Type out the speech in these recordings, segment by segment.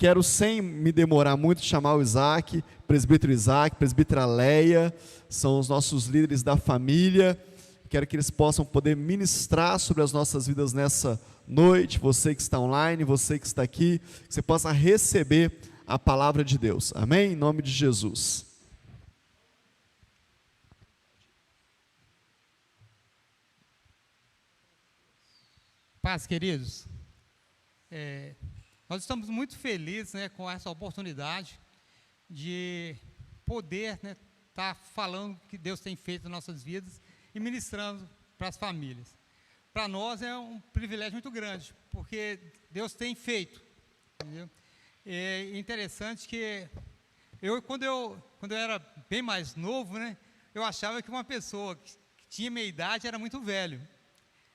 quero, sem me demorar muito, chamar o Isaac, presbítera Leia, são os nossos líderes da família. Quero que eles possam poder ministrar sobre as nossas vidas nessa noite. Você que está online, você que está aqui, que você possa receber a palavra de Deus. Amém? Em nome de Jesus. Paz, queridos. Nós estamos muito felizes, né, com essa oportunidade de poder, né, estar falando o que Deus tem feito nas nossas vidas e ministrando para as famílias. Para nós é um privilégio muito grande, porque Deus tem feito, entendeu? É interessante que quando eu era bem mais novo, né, eu achava que uma pessoa que tinha minha idade era muito velho.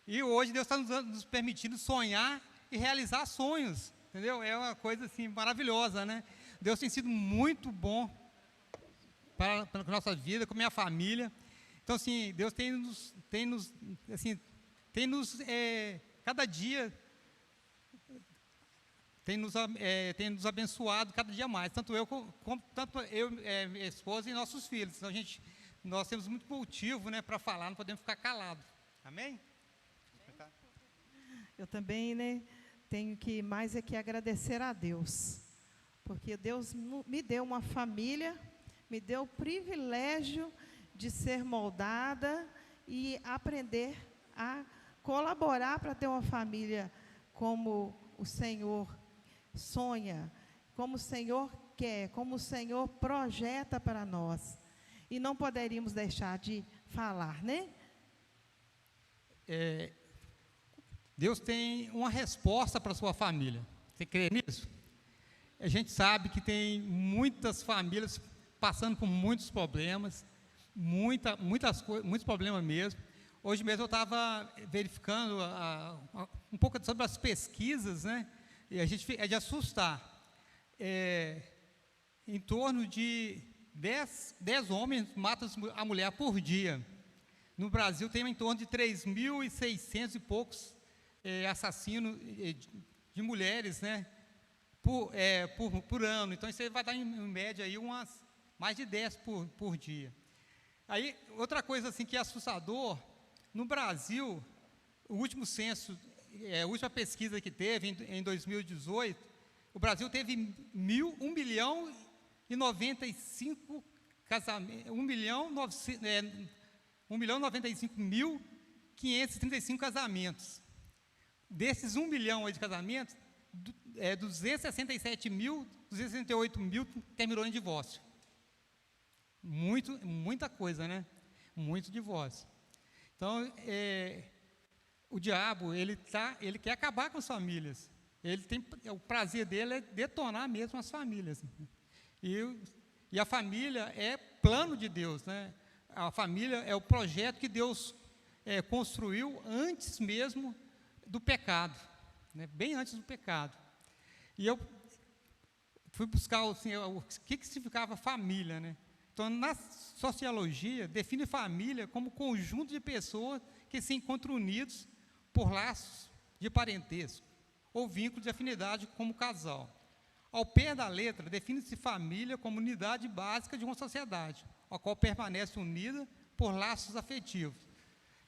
E hoje Deus está nos permitindo sonhar e realizar sonhos, entendeu? É uma coisa assim maravilhosa, né? Deus tem sido muito bom para a nossa vida, com a minha família. Então, assim, Deus cada dia tem nos abençoado cada dia mais, tanto eu, minha esposa e nossos filhos. Então, nós temos muito motivo, né, para falar, não podemos ficar calados. Amém? Eu também, né, tenho que mais é que agradecer a Deus, porque Deus me deu uma família, me deu o privilégio de ser moldada e aprender a colaborar para ter uma família como o Senhor sonha, como o Senhor quer, como o Senhor projeta para nós. E não poderíamos deixar de falar, né? Deus tem uma resposta para a sua família. Você crê nisso? A gente sabe que tem muitas famílias passando por muitos problemas, muitos problemas mesmo. Hoje mesmo eu estava verificando um pouco sobre as pesquisas, né? E a gente é de assustar. Em torno de 10 homens matam a mulher por dia. No Brasil tem em torno de 3.600 e poucos assassinos de mulheres, né, por ano. Então isso aí vai dar em média aí mais de 10 por dia. Aí outra coisa assim que é assustador, no Brasil, o último censo, a última pesquisa que teve em 2018, o Brasil teve 1 milhão e 95 casamentos, 1.095.535 casamentos. Desses 1 milhão aí de casamentos, 268.000 terminou em divórcio. Muita coisa, né? Muito divórcio. Então, o diabo, ele quer acabar com as famílias. O prazer dele é detonar mesmo as famílias. E a família é plano de Deus, né? A família é o projeto que Deus construiu antes mesmo do pecado, né? Bem antes do pecado. E eu fui buscar assim, o que significava família, né? Então, na sociologia, define família como conjunto de pessoas que se encontram unidos por laços de parentesco ou vínculo de afinidade como casal. Ao pé da letra, define-se família como unidade básica de uma sociedade, a qual permanece unida por laços afetivos.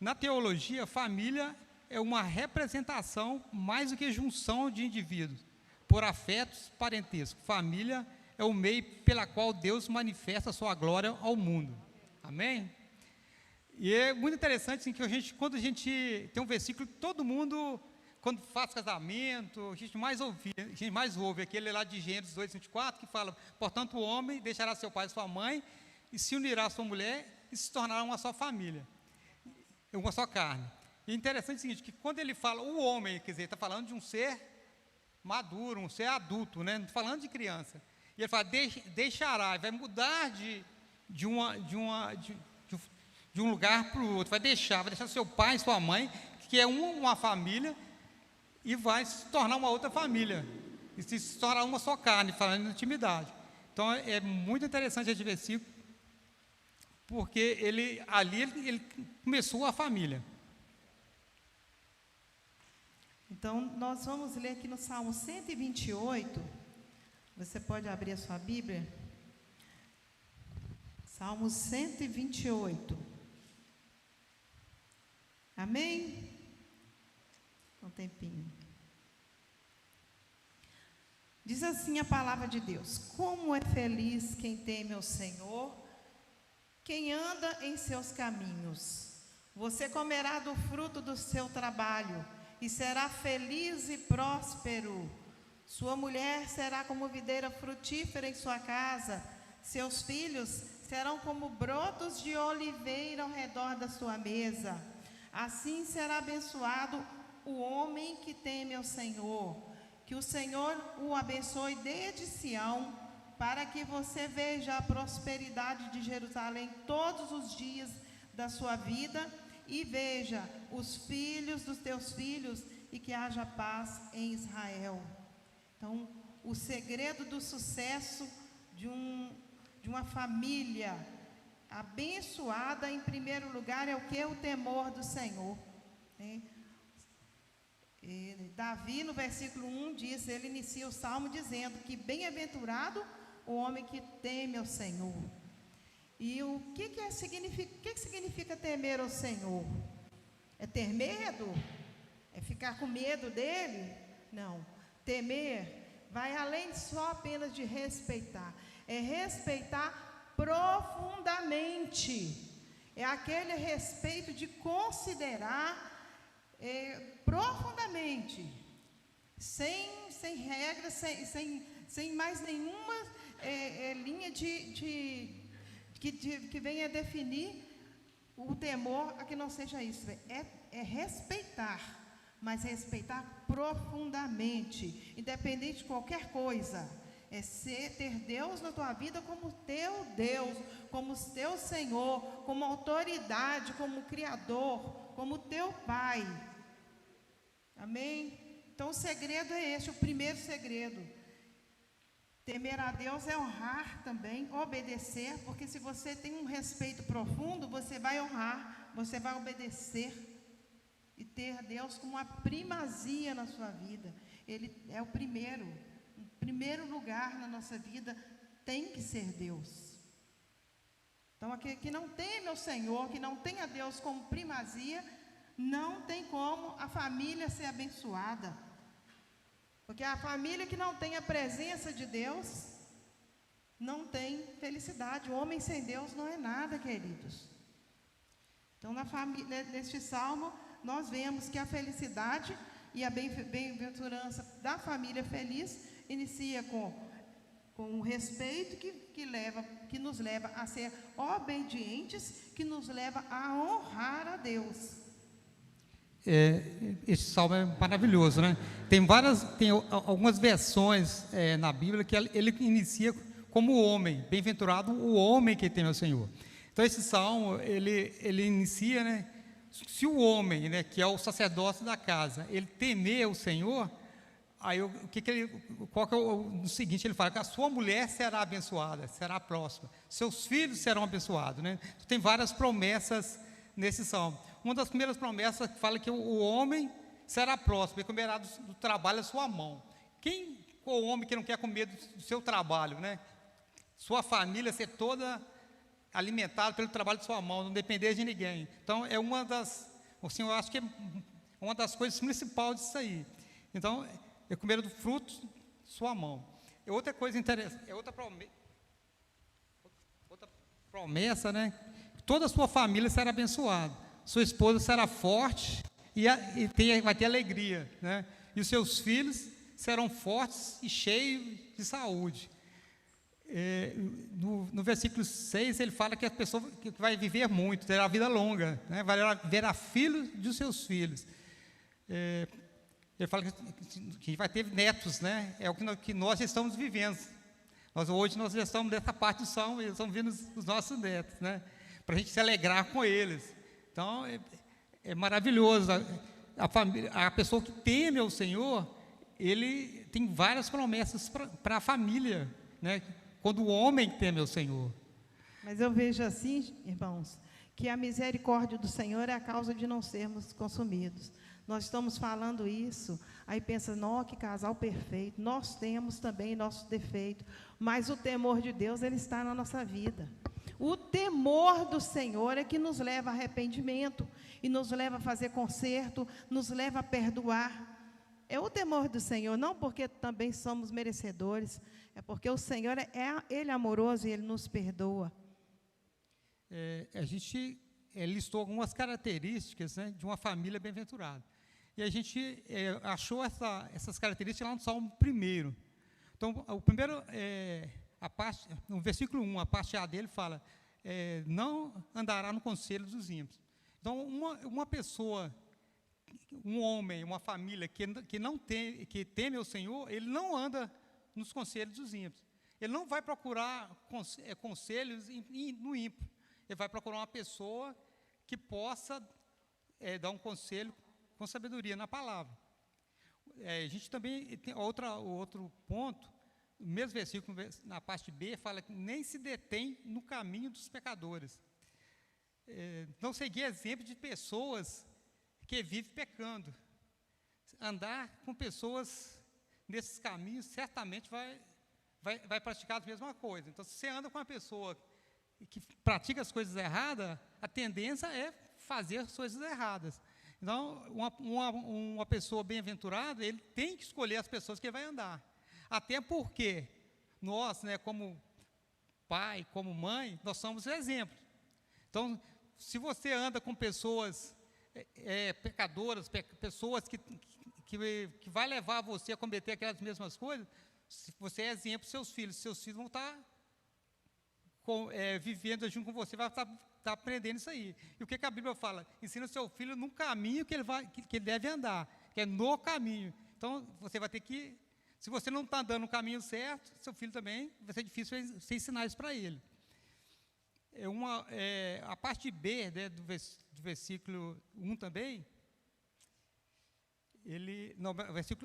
Na teologia, família é uma representação mais do que junção de indivíduos, por afetos parentescos. Família é o meio pela qual Deus manifesta a sua glória ao mundo. Amém? E é muito interessante assim, que quando a gente tem um versículo que todo mundo, quando faz casamento, a gente mais ouve aquele lá de Gênesis 2:24, que fala: portanto o homem deixará seu pai e sua mãe, e se unirá à sua mulher, e se tornará uma só família, uma só carne. E é interessante o seguinte, que quando ele fala o homem, quer dizer, está falando de um ser maduro, um ser adulto, né? Não está falando de criança. E ele fala, deixará, vai mudar de um lugar para o outro, vai deixar seu pai e sua mãe, que é uma família, e vai se tornar uma outra família, e se tornar uma só carne, falando de intimidade. Então é muito interessante esse versículo, porque ele começou a família. Então, nós vamos ler aqui no Salmo 128, Você pode abrir a sua Bíblia? Salmo 128. Amém? Um tempinho. Diz assim a palavra de Deus: como é feliz quem teme ao Senhor, quem anda em seus caminhos. Você comerá do fruto do seu trabalho e será feliz e próspero. Sua mulher será como videira frutífera em sua casa, seus filhos serão como brotos de oliveira ao redor da sua mesa. Assim será abençoado o homem que teme ao Senhor. Que o Senhor o abençoe desde Sião, para que você veja a prosperidade de Jerusalém todos os dias da sua vida e veja os filhos dos teus filhos e que haja paz em Israel. Então, o segredo do sucesso de uma família abençoada, em primeiro lugar, é o que? O temor do Senhor, né? Davi, no versículo 1, diz, ele inicia o salmo dizendo que bem-aventurado o homem que teme ao Senhor. E o que significa temer ao Senhor? É ter medo? É ficar com medo dele? Não. Temer vai além só apenas de respeitar. É respeitar profundamente. É aquele respeito de considerar profundamente, sem regras, sem mais nenhuma linha que venha definir o temor a que não seja isso. É respeitar, mas respeitar profundamente, independente de qualquer coisa. É ter Deus na tua vida como teu Deus, como teu Senhor, como autoridade, como Criador, como teu Pai. Amém? Então o segredo é este, o primeiro segredo. Temer a Deus é honrar também, obedecer, porque se você tem um respeito profundo, você vai honrar, você vai obedecer e ter Deus como uma primazia na sua vida. Ele é o primeiro lugar na nossa vida tem que ser Deus. Então aquele que não teme ao Senhor, que não tem a Deus como primazia, não tem como a família ser abençoada. Porque a família que não tem a presença de Deus, não tem felicidade. O homem sem Deus não é nada, queridos. Então, neste salmo, nós vemos que a felicidade e a bem-aventurança da família feliz inicia com o respeito que nos leva a ser obedientes, que nos leva a honrar a Deus. Esse salmo é maravilhoso, né? Tem algumas versões na Bíblia que ele inicia como homem, bem-aventurado o homem que teme ao Senhor. Então esse salmo, ele inicia, né? Se o homem, né, que é o sacerdócio da casa, ele temer o Senhor, aí qual que é o seguinte, ele fala que a sua mulher será abençoada, será próxima, seus filhos serão abençoados, né? Então, tem várias promessas nesse salmo. Uma das primeiras promessas fala que o homem será próspero e comerá do trabalho da sua mão. Qual o homem que não quer comer do seu trabalho, né? Sua família ser toda alimentada pelo trabalho de sua mão, não depender de ninguém. Então, eu acho que é uma das coisas principais disso aí. Então, é comer do fruto de sua mão. Outra coisa interessante, outra promessa, né? Toda a sua família será abençoada. Sua esposa será forte vai ter alegria, né? E os seus filhos serão fortes e cheios de saúde. No versículo 6, ele fala que a pessoa que vai viver muito, terá vida longa, né? Verá filhos dos seus filhos. Ele fala que vai ter netos, né? É o que nós estamos vivendo. Hoje nós já estamos nessa parte do salmo, eles estão vendo os nossos netos, né? Para a gente se alegrar com eles. Então, é maravilhoso. A pessoa que teme ao Senhor, ele tem várias promessas para a família, né? Quando o homem teme ao Senhor. Mas eu vejo assim, irmãos, que a misericórdia do Senhor é a causa de não sermos consumidos. Nós estamos falando isso, aí pensa, não, que casal perfeito. Nós temos também nosso defeito, mas o temor de Deus, ele está na nossa vida. O temor do Senhor é que nos leva a arrependimento, e nos leva a fazer conserto, nos leva a perdoar. É o temor do Senhor, não porque também somos merecedores, é porque o Senhor Ele é amoroso e Ele nos perdoa. A gente listou algumas características, né, de uma família bem-aventurada. E a gente achou essas características lá no Salmo 1. Então, o primeiro, no versículo 1, a parte A dele fala, não andará no conselho dos ímpios. Então, uma pessoa, um homem, uma família que teme ao Senhor, ele não anda nos conselhos dos ímpios. Ele não vai procurar conselhos no ímpio. Ele vai procurar uma pessoa que possa dar um conselho com sabedoria na palavra. A gente também tem outro ponto, no mesmo versículo, na parte B, fala que nem se detém no caminho dos pecadores. Não seguir exemplo de pessoas que vivem pecando. Andar com pessoas nesses caminhos, certamente vai praticar a mesma coisa. Então, se você anda com uma pessoa que pratica as coisas erradas, a tendência é fazer as coisas erradas. Então, uma pessoa bem-aventurada, ele tem que escolher as pessoas que ele vai andar. Até porque nós, né, como pai, como mãe, nós somos exemplos. Então, se você anda com pessoas pecadoras, pessoas que vai levar você a cometer aquelas mesmas coisas, se você é exemplo para seus filhos vão estar vivendo junto com você, vai estar aprendendo isso aí. E o que a Bíblia fala? Ensina o seu filho no caminho que ele deve andar, que é no caminho. Então, você vai ter que, se você não está andando no caminho certo, seu filho também, vai ser difícil você ensinar isso para ele. A parte B, né, do versículo 1 também,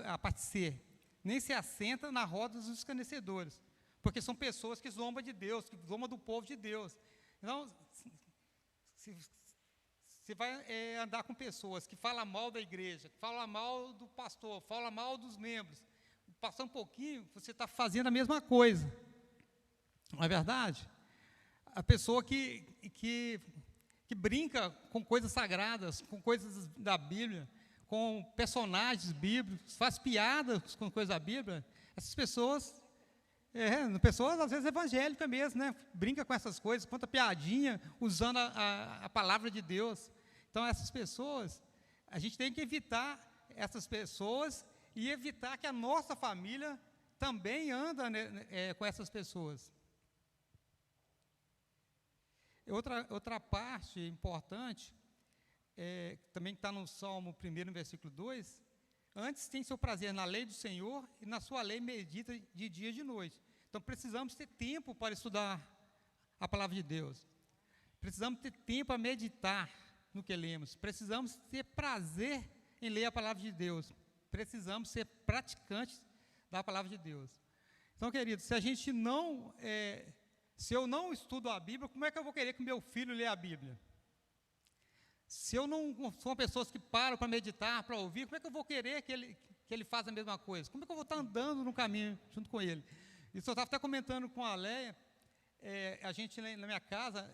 a parte C, nem se assenta na roda dos escarnecedores, porque são pessoas que zombam de Deus, que zombam do povo de Deus. Então, você vai andar com pessoas que falam mal da igreja, que falam mal do pastor, falam mal dos membros, passar um pouquinho, você está fazendo a mesma coisa, não é verdade? A pessoa que brinca com coisas sagradas, com coisas da Bíblia, com personagens bíblicos, faz piadas com coisas da Bíblia, essas pessoas às vezes evangélicas mesmo, né? Brinca com essas coisas, conta piadinha, usando a palavra de Deus. Então, essas pessoas, a gente tem que evitar essas pessoas e evitar que a nossa família também anda, né, com essas pessoas. Outra parte importante, também está no Salmo 1, versículo 2, antes tem seu prazer na lei do Senhor e na sua lei medita de dia e de noite. Então, precisamos ter tempo para estudar a palavra de Deus. Precisamos ter tempo para meditar no que lemos. Precisamos ter prazer em ler a palavra de Deus. Precisamos ser praticantes da palavra de Deus. Então, queridos, se eu não estudo a Bíblia, como é que eu vou querer que meu filho leia a Bíblia? Se eu não sou uma pessoa que paro para meditar, para ouvir, como é que eu vou querer que ele faça a mesma coisa? Como é que eu vou estar andando no caminho junto com ele? Isso eu estava até comentando com a Leia, a gente na minha casa,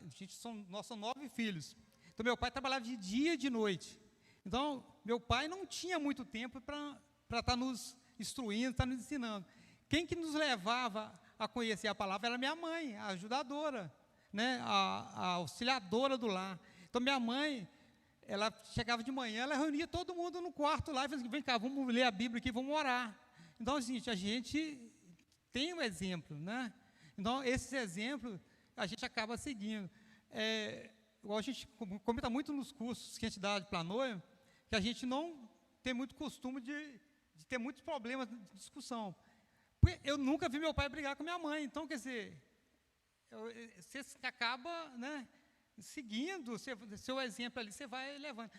nós somos 9 filhos. Então, meu pai trabalhava de dia e de noite. Então, meu pai não tinha muito tempo para estar nos instruindo, estar nos ensinando. Quem que nos levava a conhecer a palavra era minha mãe, a ajudadora, né, a auxiliadora do lar. Então, minha mãe, ela chegava de manhã, ela reunia todo mundo no quarto lá e falava assim, vem cá, vamos ler a Bíblia aqui, vamos orar. Então, gente, a gente tem um exemplo, né? Então, esses exemplos a gente acaba seguindo. Igual a gente comenta muito nos cursos que a gente dá de Planoio, que a gente não tem muito costume de ter muitos problemas de discussão. Porque eu nunca vi meu pai brigar com minha mãe. Então, quer dizer, você acaba, né, seguindo seu exemplo ali, você vai levando.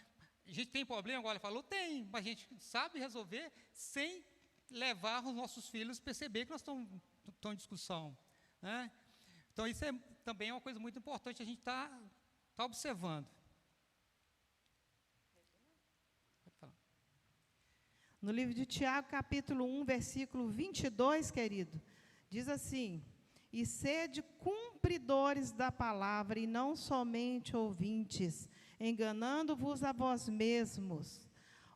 A gente tem problema, agora falou, tem, mas a gente sabe resolver sem levar os nossos filhos a perceber que nós estamos em discussão, né? Então, isso também é uma coisa muito importante, a gente está observando. Pode falar. No livro de Tiago, capítulo 1, versículo 22, querido, diz assim: e sede cumpridores da palavra, e não somente ouvintes, enganando-vos a vós mesmos.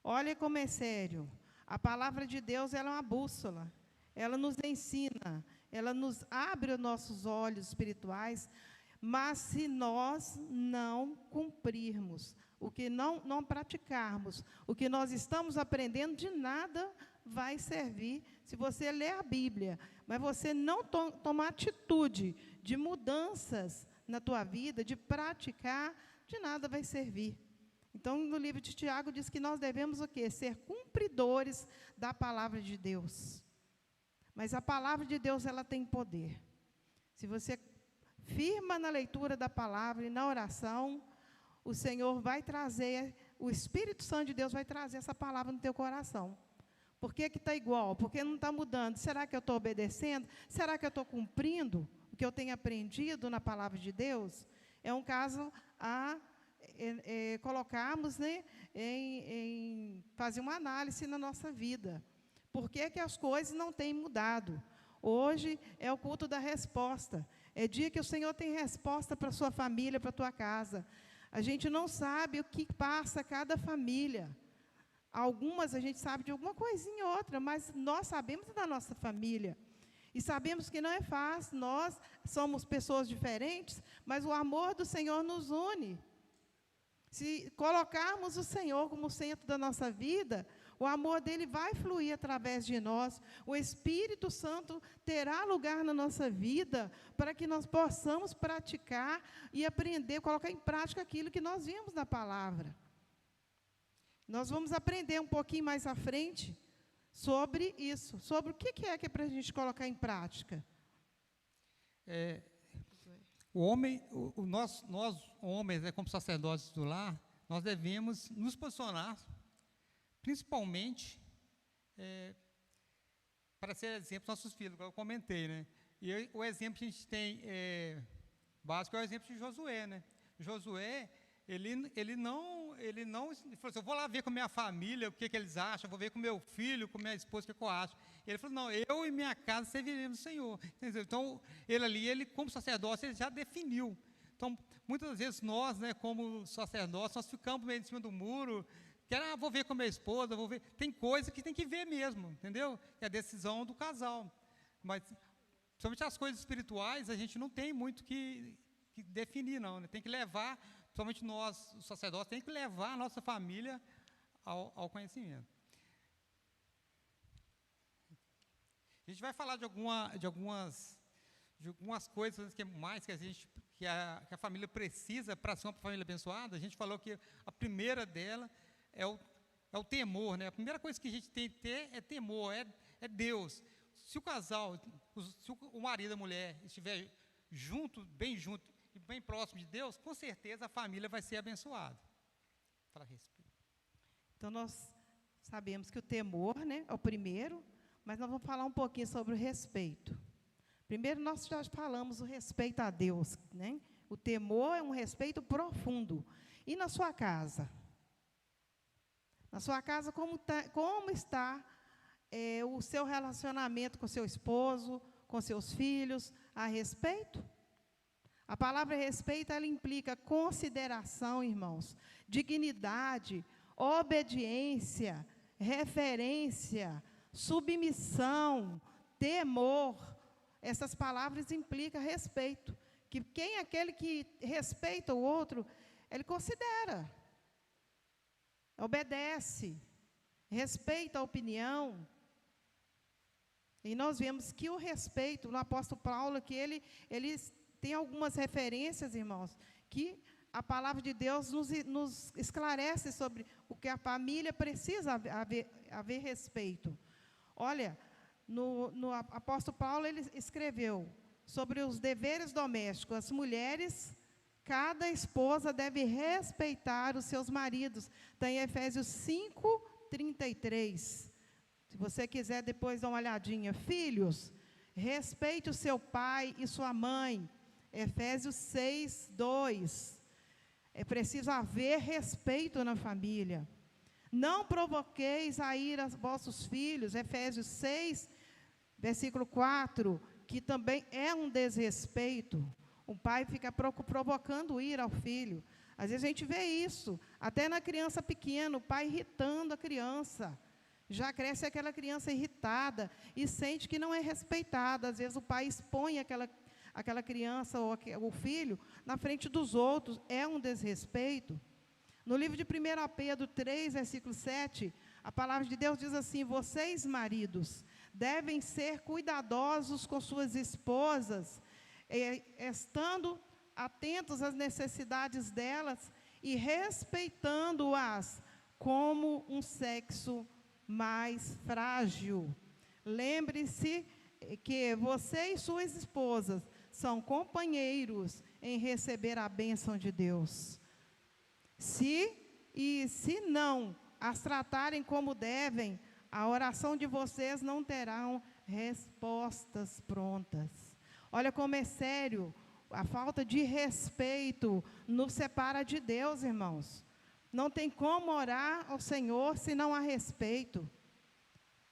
Olha como é sério. A palavra de Deus, ela é uma bússola. Ela nos ensina, ela nos abre os nossos olhos espirituais, mas se nós não cumprirmos, o que não praticarmos, o que nós estamos aprendendo, de nada vai servir se você ler a Bíblia, mas você não tomar atitude de mudanças na tua vida, de praticar, de nada vai servir. Então, no livro de Tiago diz que nós devemos o quê? Ser cumpridores da palavra de Deus. Mas a palavra de Deus, ela tem poder. Se você firma na leitura da palavra e na oração, o Senhor vai trazer, o Espírito Santo de Deus vai trazer essa palavra no teu coração. Por que está igual? Por que não está mudando? Será que eu estou obedecendo? Será que eu estou cumprindo o que eu tenho aprendido na palavra de Deus? É um caso a colocarmos, né, em fazer uma análise na nossa vida. Por que as coisas não têm mudado? Hoje é o culto da resposta. É dia que o Senhor tem resposta para a sua família, para a tua casa. A gente não sabe o que passa cada família. Algumas a gente sabe de alguma coisinha ou outra, mas nós sabemos da nossa família. E sabemos que não é fácil. Nós somos pessoas diferentes, mas o amor do Senhor nos une. Se colocarmos o Senhor como centro da nossa vida, o amor dele vai fluir através de nós. O Espírito Santo terá lugar na nossa vida para que nós possamos praticar e aprender, colocar em prática aquilo que nós vimos na palavra. Nós vamos aprender um pouquinho mais à frente sobre isso, sobre o que é para a gente colocar em prática. O homem, nós homens, como sacerdotes do lar, nós devemos nos posicionar, principalmente, para ser exemplo para nossos filhos, como eu comentei, né? E o exemplo que a gente tem básico é o exemplo de Josué, né? Josué, ele não falou assim: eu vou lá ver com a minha família o que eles acham, vou ver com meu filho, com minha esposa o que eu acho. Ele falou: não, eu e minha casa serviremos o Senhor. Entendeu? Então, ele como sacerdócio, ele já definiu. Então, muitas vezes nós, né, como sacerdotes, nós ficamos meio em cima do muro, vou ver com a minha esposa, vou ver. Tem coisa que tem que ver mesmo, entendeu? É a decisão do casal. Mas, principalmente as coisas espirituais, a gente não tem muito que definir, não, né? Tem que levar, principalmente nós, os sacerdotes, tem que levar a nossa família ao conhecimento. A gente vai falar de algumas coisas que a família precisa para ser uma família abençoada. A gente falou que a primeira dela é o temor, né? A primeira coisa que a gente tem que ter é temor, é Deus. Se o casal, se o marido e a mulher estiver bem junto e bem próximo de Deus, com certeza a família vai ser abençoada. Fala a respeito. Então, nós sabemos que o temor, né, é o primeiro, mas nós vamos falar um pouquinho sobre o respeito. Primeiro, nós já falamos o respeito a Deus, né? O temor é um respeito profundo. E na sua casa? Na sua casa, como está o seu relacionamento com seu esposo, com seus filhos, a respeito? A palavra respeito, ela implica consideração, irmãos, dignidade, obediência, referência, submissão, temor. Essas palavras implicam respeito. Que quem é aquele que respeita o outro, ele considera, obedece, respeita a opinião. E nós vemos que o respeito, no apóstolo Paulo, que ele tem algumas referências, irmãos, que a palavra de Deus nos esclarece sobre o que a família precisa haver respeito. Olha, no apóstolo Paulo, ele escreveu sobre os deveres domésticos. As mulheres, cada esposa deve respeitar os seus maridos. Está em Efésios 5:33. Se você quiser depois dar uma olhadinha. Filhos, respeite o seu pai e sua mãe. Efésios 6:2. É preciso haver respeito na família. Não provoqueis a ira vossos filhos, Efésios 6, versículo 4, que também é um desrespeito. O pai fica provocando ira ao filho. Às vezes a gente vê isso, até na criança pequena, o pai irritando a criança. Já cresce aquela criança irritada e sente que não é respeitada. Às vezes o pai expõe aquela criança ou o filho na frente dos outros. É um desrespeito. No livro de 1 Pedro 3, versículo 7, a palavra de Deus diz assim: vocês, maridos, devem ser cuidadosos com suas esposas, estando atentos às necessidades delas e respeitando-as como um sexo mais frágil. Lembre-se que você e suas esposas são companheiros em receber a bênção de Deus. Se não as tratarem como devem, a oração de vocês não terão respostas prontas. Olha como é sério. A falta de respeito nos separa de Deus, irmãos. Não tem como orar ao Senhor se não há respeito.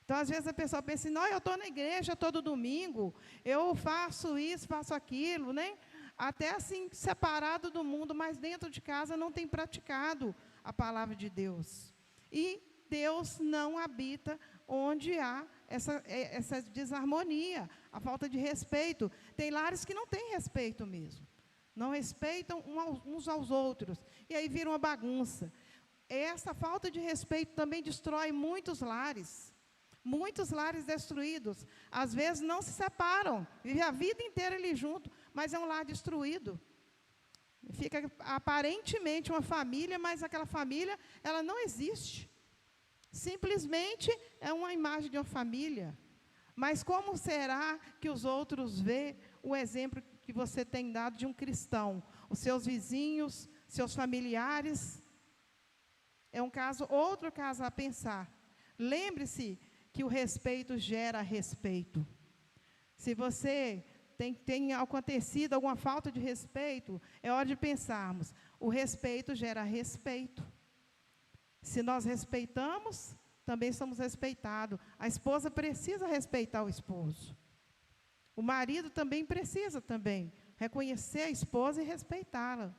Então, às vezes a pessoa pensa assim: não, eu estou na igreja todo domingo, eu faço isso, faço aquilo, né? Até assim, separado do mundo, mas dentro de casa não tem praticado a palavra de Deus. E Deus não habita onde há essa desarmonia, a falta de respeito. Tem lares que não têm respeito mesmo. Não respeitam uns aos outros. E aí vira uma bagunça. Essa falta de respeito também destrói muitos lares. Muitos lares destruídos. Às vezes não se separam. Vive a vida inteira ali junto, mas é um lar destruído. Fica aparentemente uma família, mas aquela família, ela não existe. Simplesmente é uma imagem de uma família. Mas como será que os outros vê o exemplo que você tem dado de um cristão? Os seus vizinhos, seus familiares. É outro caso a pensar. Lembre-se que o respeito gera respeito. Se você tem acontecido alguma falta de respeito, é hora de pensarmos. O respeito gera respeito. Se nós respeitamos, também somos respeitados. A esposa precisa respeitar o esposo. O marido também precisa reconhecer a esposa e respeitá-la.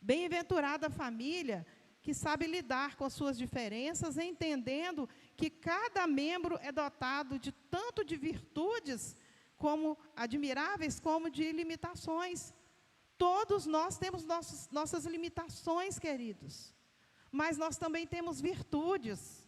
Bem-aventurada a família que sabe lidar com as suas diferenças, entendendo que cada membro é dotado de tanto de virtudes como admiráveis, como de limitações. Todos nós temos nossas limitações, queridos. Mas nós também temos virtudes.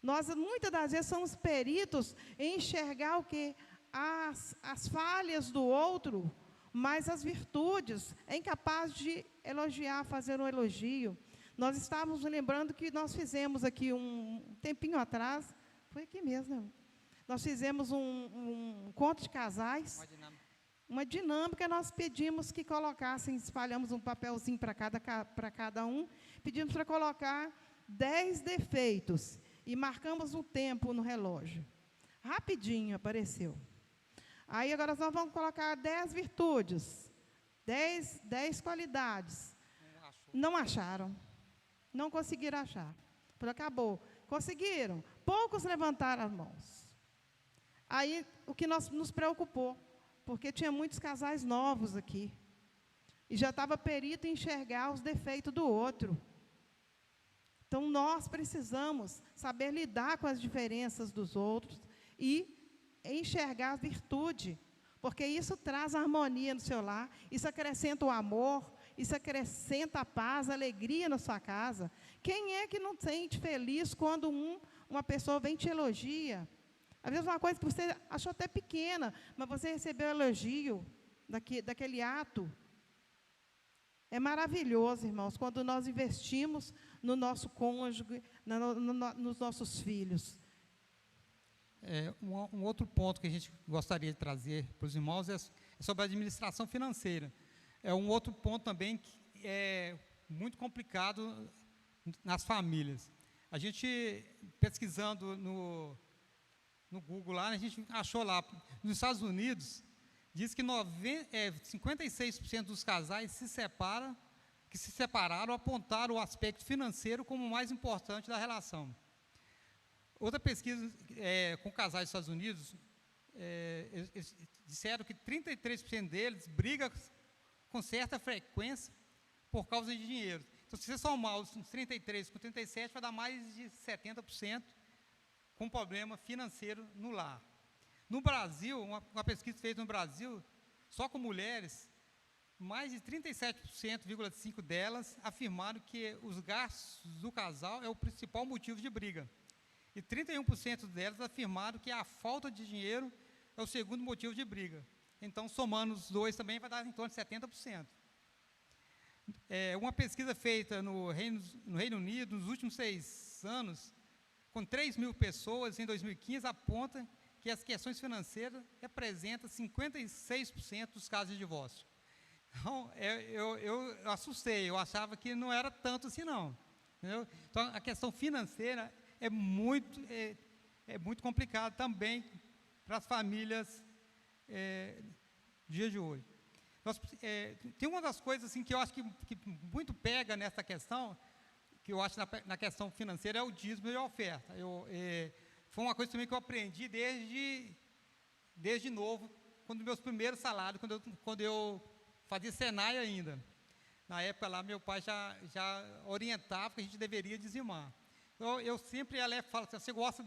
Nós, muitas das vezes, somos peritos em enxergar o quê? As falhas do outro, mas as virtudes. É incapaz de elogiar, fazer um elogio. Nós estávamos lembrando que nós fizemos aqui um tempinho atrás, foi aqui mesmo, nós fizemos um encontro de casais, uma dinâmica, nós pedimos que colocassem, espalhamos um papelzinho para cada um, pedimos para colocar 10 defeitos, e marcamos um tempo no relógio. Rapidinho apareceu. Aí agora nós vamos colocar 10 virtudes, 10 qualidades. Não acharam. Não conseguiram achar. Falei, acabou. Conseguiram. Poucos levantaram as mãos. Aí, o que nos preocupou, porque tinha muitos casais novos aqui. E já estava perito em enxergar os defeitos do outro. Então, nós precisamos saber lidar com as diferenças dos outros e enxergar a virtude, porque isso traz harmonia no seu lar, isso acrescenta o amor, isso acrescenta a paz, a alegria na sua casa. Quem é que não se sente feliz quando uma pessoa vem e te elogia? Às vezes uma coisa que você achou até pequena, mas você recebeu elogio daquele ato. É maravilhoso, irmãos, quando nós investimos no nosso cônjuge, nos nossos filhos. Um outro ponto que a gente gostaria de trazer para os irmãos é sobre a administração financeira. É um outro ponto também que é muito complicado nas famílias. A gente, pesquisando no Google lá, a gente achou lá, nos Estados Unidos, diz que 56% dos casais se separam, que se separaram apontaram o aspecto financeiro como o mais importante da relação. Outra pesquisa com casais dos Estados Unidos, eles disseram que 33% deles brigam com certa frequência por causa de dinheiro. Então, se você somar os 33 com 37, vai dar mais de 70% com problema financeiro no lar. No Brasil, uma pesquisa feita no Brasil, só com mulheres, mais de 37,5% delas afirmaram que os gastos do casal é o principal motivo de briga. E 31% delas afirmaram que a falta de dinheiro é o segundo motivo de briga. Então, somando os dois também, vai dar em torno de 70%. Uma pesquisa feita no Reino Unido, nos últimos 6 anos, com 3 mil pessoas, em 2015, aponta que as questões financeiras representam 56% dos casos de divórcio. Então, eu assustei, eu achava que não era tanto assim, não. Entendeu? Então, a questão financeira é muito complicada também para as famílias do dia de hoje. Tem uma das coisas assim, que eu acho que muito pega nessa questão, que eu acho na questão financeira, é o dízimo e a oferta. Foi uma coisa também que eu aprendi desde novo, quando meus primeiros salários, quando eu fazia Senai ainda. Na época lá, meu pai já orientava que a gente deveria dizimar. Então, eu sempre falo assim, você gosta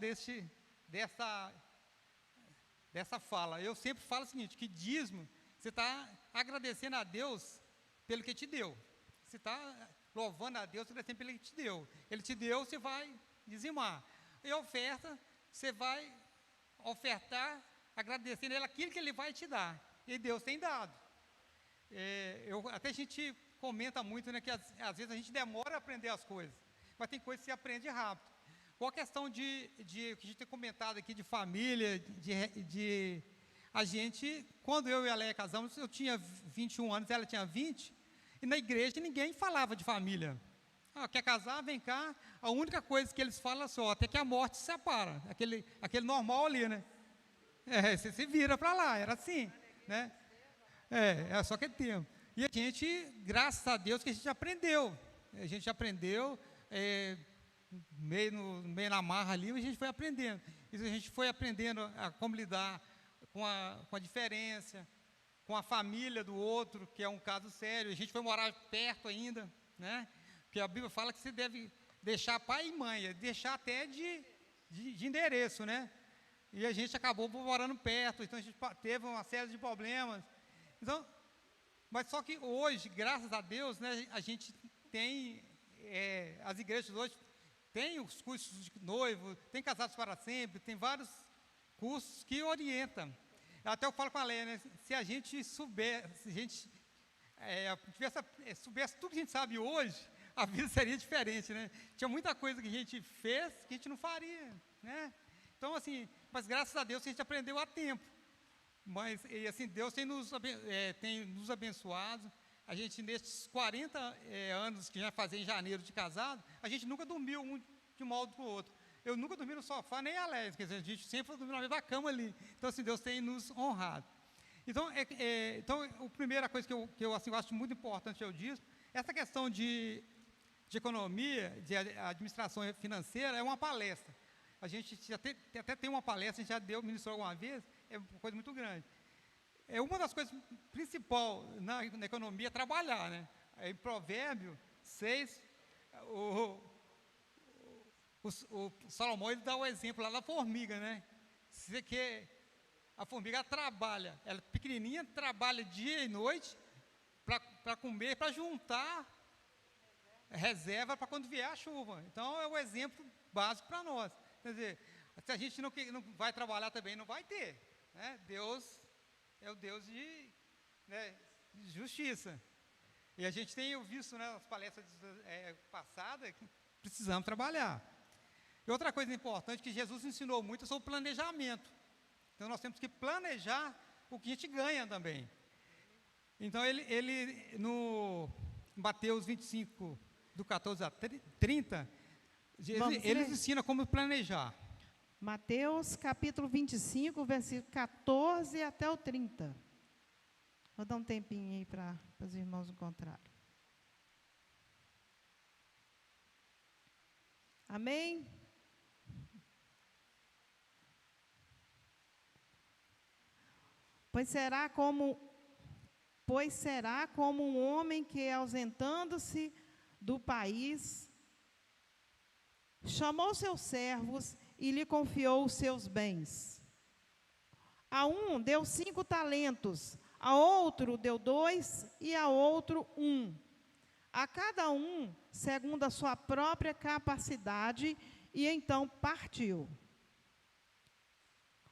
dessa fala? Eu sempre falo o seguinte, que dízimo, você está agradecendo a Deus pelo que te deu. Você está louvando a Deus, agradecendo pelo que te deu. Ele te deu, você vai dizimar. E oferta, você vai ofertar, agradecendo ele aquilo que ele vai te dar. E Deus tem dado. Até a gente comenta muito, né, que às vezes a gente demora a aprender as coisas, mas tem coisas que você aprende rápido. Ou a questão que a gente tem comentado aqui de família, a gente, quando eu e a Leia casamos, eu tinha 21 anos, ela tinha 20, e na igreja ninguém falava de família. Quer casar? Vem cá. A única coisa que eles falam só, até que a morte se separa, aquele normal ali, né? Você se vira para lá, era assim, né? É só que tempo. E a gente, graças a Deus, que a gente aprendeu. A gente aprendeu, meio na marra ali, a gente foi aprendendo. A gente foi aprendendo a como lidar com a diferença, com a família do outro, que é um caso sério. A gente foi morar perto ainda, né? Porque a Bíblia fala que você deve deixar pai e mãe, deixar até de endereço, né? E a gente acabou morando perto, então a gente teve uma série de problemas. Então, mas só que hoje, graças a Deus, né, a gente tem, as igrejas hoje tem os cursos de noivo, tem Casados para Sempre, tem vários cursos que orientam. Até eu falo com a Leia, né, se a gente soubesse tudo que a gente sabe hoje, a vida seria diferente, né? Tinha muita coisa que a gente fez que a gente não faria, né? Então, assim, mas graças a Deus a gente aprendeu a tempo. Mas, e assim, Deus tem nos abençoado. A gente, nesses 40 anos que já fazia em janeiro de casado, a gente nunca dormiu um de um modo para o outro. Eu nunca dormi no sofá, nem a Léia, quer dizer, a gente sempre dormiu na mesma cama ali. Então, assim, Deus tem nos honrado. Então, a primeira coisa que eu assim, acho muito importante é o dízimo. Essa questão de economia, de administração financeira, é uma palestra. A gente até tem uma palestra, a gente já ministrou alguma vez, é uma coisa muito grande. Uma das coisas principais na economia é trabalhar, né? Em Provérbio 6, o Salomão ele dá o exemplo lá da formiga, né? Você quer, a formiga trabalha, ela pequenininha, trabalha dia e noite para comer, para juntar reserva para quando vier a chuva. Então, é o exemplo básico para nós. Quer dizer, se a gente não vai trabalhar também, não vai ter. Né? Deus é o Deus de justiça. E a gente tem visto nas palestras passadas que precisamos trabalhar. E outra coisa importante que Jesus ensinou muito é sobre o planejamento. Então, nós temos que planejar o que a gente ganha também. Então, ele no Mateus 25, do 14 a 30, eles ensinam como planejar. Mateus capítulo 25, versículo 14 até o 30. Vou dar um tempinho aí para os irmãos encontrarem. Amém? Pois será como um homem que, ausentando-se do país, chamou seus servos e lhe confiou os seus bens. A um deu 5 talentos, a outro deu 2 e a outro 1. A cada um, segundo a sua própria capacidade, e então partiu.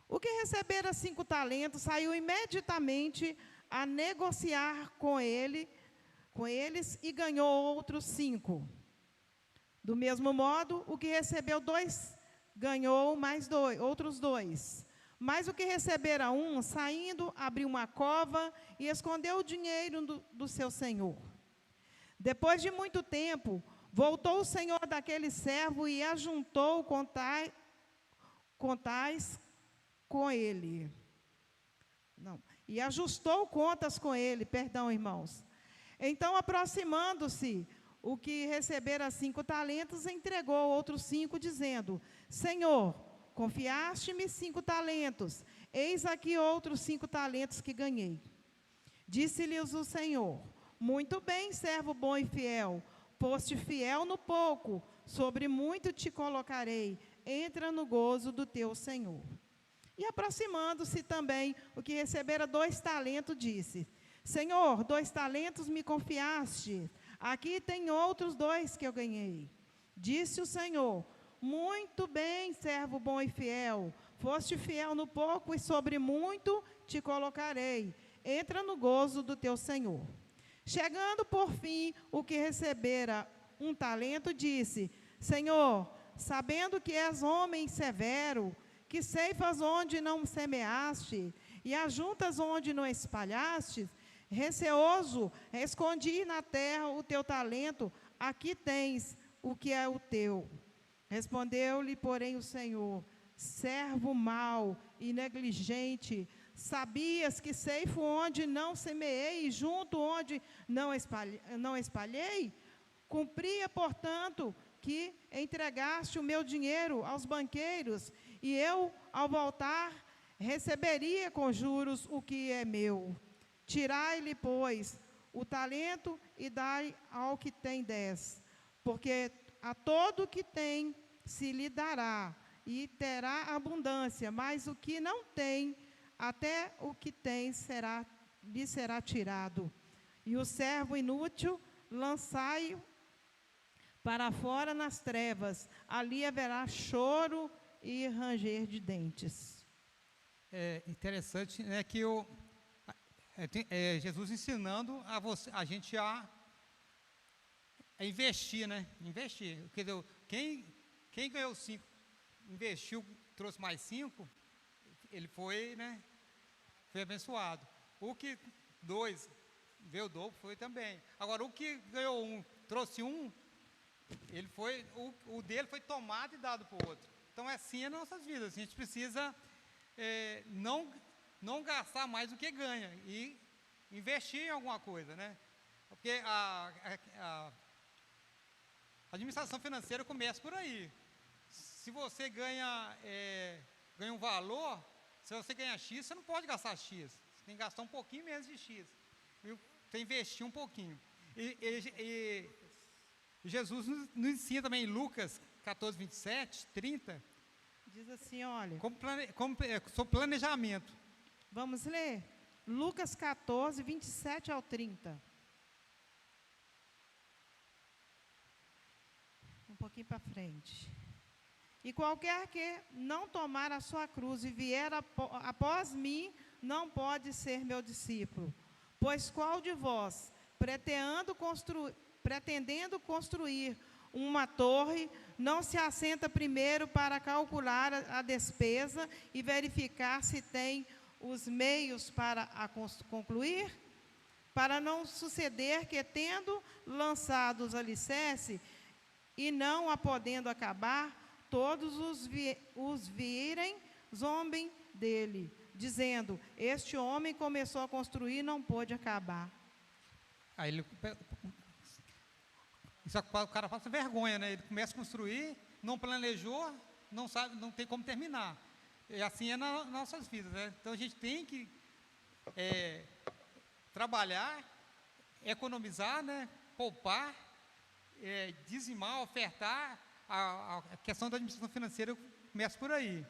O que recebera 5 talentos saiu imediatamente a negociar com eles e ganhou outros 5. Do mesmo modo, o que recebeu 2 ganhou mais outros 2. Mas o que recebera 1, saindo, abriu uma cova e escondeu o dinheiro do seu senhor. Depois de muito tempo, voltou o senhor daquele servo e ajuntou contais com ele. Não, e ajustou contas com ele, perdão, irmãos. Então, aproximando-se, o que recebera 5 talentos, entregou outros 5, dizendo: Senhor, confiaste-me 5 talentos, eis aqui outros 5 talentos que ganhei. Disse-lhes o Senhor: muito bem, servo bom e fiel, foste fiel no pouco, sobre muito te colocarei, entra no gozo do teu Senhor. E aproximando-se também, o que recebera 2 talentos, disse: Senhor, 2 talentos me confiaste, aqui tem outros 2 que eu ganhei. Disse o Senhor: muito bem, servo bom e fiel, foste fiel no pouco e sobre muito te colocarei, entra no gozo do teu Senhor. Chegando por fim, o que recebera 1 talento, disse: Senhor, sabendo que és homem severo, que ceifas onde não semeaste, e ajuntas onde não espalhaste, receoso, escondi na terra o teu talento, aqui tens o que é o teu. Respondeu-lhe, porém, o Senhor: servo mau e negligente, sabias que ceifo onde não semeei, e junto onde não espalhei? Cumpria, portanto, que entregaste o meu dinheiro aos banqueiros, e eu, ao voltar, receberia com juros o que é meu. Tirai-lhe, pois, o talento e dai ao que tem 10, porque a todo que tem se lhe dará, e terá abundância, mas o que não tem, até o que tem lhe será tirado. E o servo inútil, lançai-o para fora nas trevas, ali haverá choro e ranger de dentes. É interessante, né, que Jesus ensinando a gente a investir, né? Investir. Quer dizer, quem ganhou 5, investiu, trouxe mais 5, ele foi, né? Foi abençoado. O que 2 veio o dobro, foi também. Agora, o que ganhou 1, trouxe 1, ele foi, o dele foi tomado e dado para o outro. Então, é assim as nossas vidas. A gente precisa não gastar mais do que ganha e investir em alguma coisa, né? Porque a administração financeira começa por aí. Se você ganha um valor, se você ganha X, você não pode gastar X. Você tem que gastar um pouquinho menos de X. Você tem que investir um pouquinho. E Jesus nos ensina também em Lucas 14, 27, 30. Diz assim, olha... sobre planejamento. Vamos ler? Lucas 14, 27 ao 30. Um pouquinho para frente. E qualquer que não tomar a sua cruz e vier após mim, não pode ser meu discípulo. Pois qual de vós, pretendendo construir uma torre, não se assenta primeiro para calcular a despesa e verificar se tem os meios para a concluir? Para não suceder que, tendo lançado os alicerces e não a podendo acabar, todos os virem, zombem dele, dizendo: este homem começou a construir e não pôde acabar. Aí o cara passa vergonha, né? Ele começa a construir não planejou, não sabe, não tem como terminar. E assim é nas nossas vidas, né? Então a gente tem que trabalhar, economizar, né? Poupar, dizimar, ofertar. A questão da administração financeira começa por aí.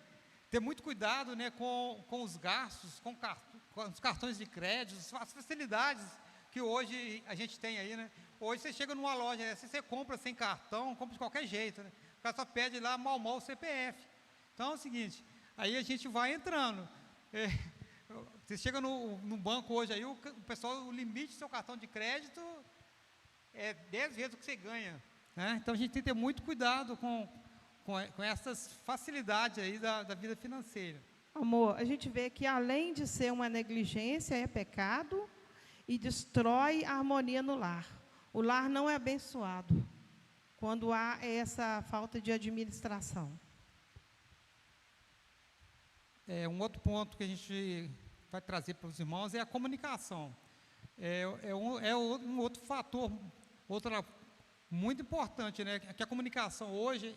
Ter muito cuidado, né, com os gastos, com os cartões de crédito, as facilidades que hoje a gente tem aí, né? Hoje você chega numa loja, se você compra sem cartão, compra de qualquer jeito, né? O cara só pede lá mal o CPF. Então é o seguinte, aí a gente vai entrando. Você chega no banco hoje, aí o pessoal, o limite do seu cartão de crédito é 10 vezes o que você ganha, né? Então a gente tem que ter muito cuidado com essas facilidades aí da vida financeira. Amor, a gente vê que além de ser uma negligência, é pecado e destrói a harmonia no lar. O lar não é abençoado quando há essa falta de administração. Um outro ponto que a gente vai trazer para os irmãos é a comunicação. Um outro fator, muito importante, né? Que a comunicação hoje,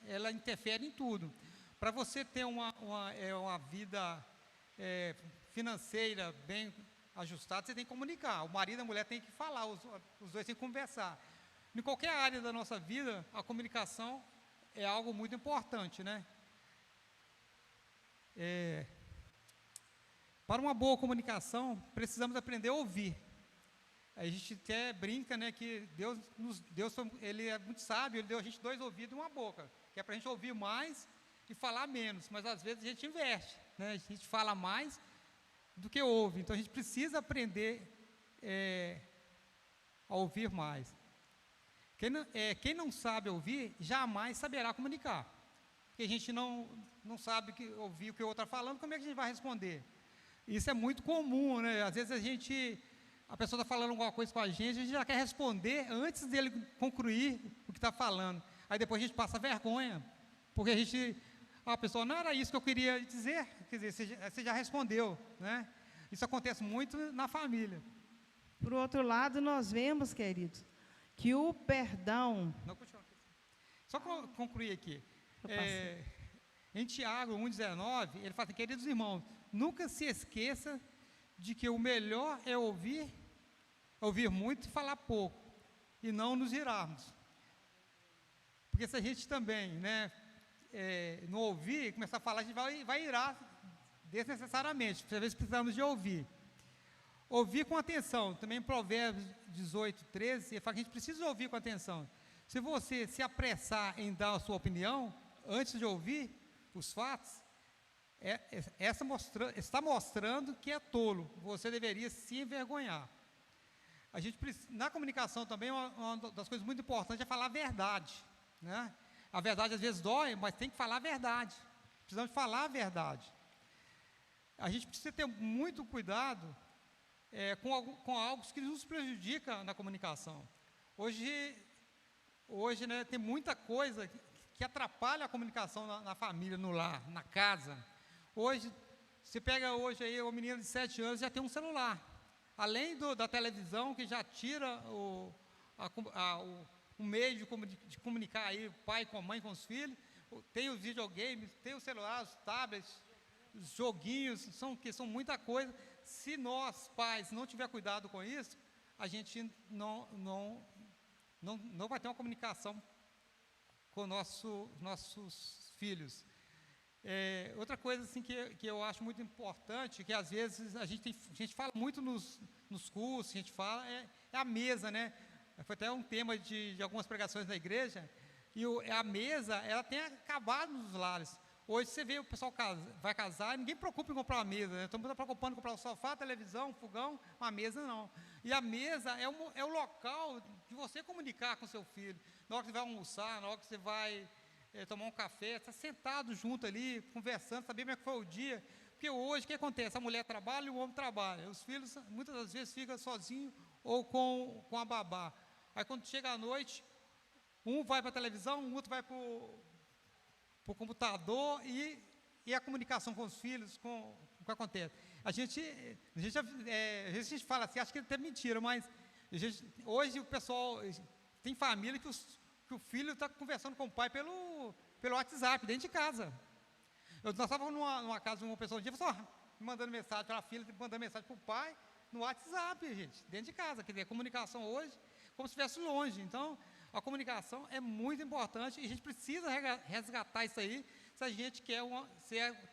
ela interfere em tudo. Para você ter uma vida financeira bem ajustada, você tem que comunicar. O marido e a mulher têm que falar, os dois têm que conversar. Em qualquer área da nossa vida, a comunicação é algo muito importante, né? Para uma boa comunicação, precisamos aprender a ouvir. A gente até brinca, né, que Deus, Ele é muito sábio, Ele deu a gente 2 ouvidos e uma boca, que é para a gente ouvir mais e falar menos, mas às vezes a gente inverte, né? A gente fala mais do que ouve, então a gente precisa aprender a ouvir mais. Quem não sabe ouvir, jamais saberá comunicar, porque a gente não sabe ouvir o que o outro está falando, como é que a gente vai responder? Isso é muito comum, né? Às vezes a pessoa está falando alguma coisa com a gente já quer responder antes dele concluir o que está falando. Aí depois a gente passa vergonha, porque a pessoa, não era isso que eu queria dizer, quer dizer, você já respondeu, né? Isso acontece muito na família. Por outro lado, nós vemos, queridos, que o perdão... Não, continua. Só concluir aqui. Em Tiago 1,19, ele fala assim, queridos irmãos, nunca se esqueça de que o melhor é ouvir muito e falar pouco, e não nos irarmos. Porque se a gente também, né, não ouvir e começar a falar, a gente vai irar desnecessariamente. Às vezes precisamos de ouvir. Ouvir com atenção. Também em Provérbios 18, 13, ele fala que a gente precisa ouvir com atenção. Se você se apressar em dar a sua opinião, antes de ouvir os fatos, está mostrando que é tolo. Você deveria se envergonhar. Na comunicação também, uma das coisas muito importantes é falar a verdade, né? A verdade às vezes dói, mas tem que falar a verdade. Precisamos falar a verdade. A gente precisa ter muito cuidado com algo que nos prejudica na comunicação. Hoje, né, tem muita coisa que atrapalha a comunicação na família, no lar, na casa. Hoje, você pega hoje aí uma menina de 7 anos já tem um celular. Além da televisão, que já tira o meio de comunicar aí, pai com a mãe, com os filhos, tem os videogames, tem o celular, os tablets, os joguinhos, são muita coisa. Se nós, pais, não tiver cuidado com isso, a gente não vai ter uma comunicação com nossos filhos. Outra coisa assim, que eu acho muito importante, que às vezes a gente fala muito nos cursos, a gente fala, é a mesa, né? Foi até um tema de algumas pregações na igreja, e a mesa, ela tem acabado nos lares. Hoje você vê o pessoal vai casar, ninguém preocupa em comprar uma mesa, né? Todo mundo está preocupando em comprar um sofá, televisão, fogão, uma mesa não. E a mesa é o local de você comunicar com seu filho. Na hora que você vai almoçar, na hora que você vai tomar um café, está sentado junto ali, conversando, saber como é que foi o dia. Porque hoje o que acontece? A mulher trabalha e o homem trabalha. Os filhos muitas das vezes ficam sozinhos ou com a babá. Aí quando chega a noite, um vai para a televisão, o outro vai para o computador e a comunicação com os filhos, o que acontece? Às vezes a gente fala assim, acho que é até mentira, mas hoje o pessoal tem família que os que o filho está conversando com o pai pelo WhatsApp, dentro de casa. Nós estávamos numa casa de uma pessoa um dia, só mandando mensagem para a filha, mandando mensagem para o pai, no WhatsApp, gente, dentro de casa. Quer dizer, a comunicação hoje, como se estivesse longe. Então, a comunicação é muito importante e a gente precisa resgatar isso aí se a gente quer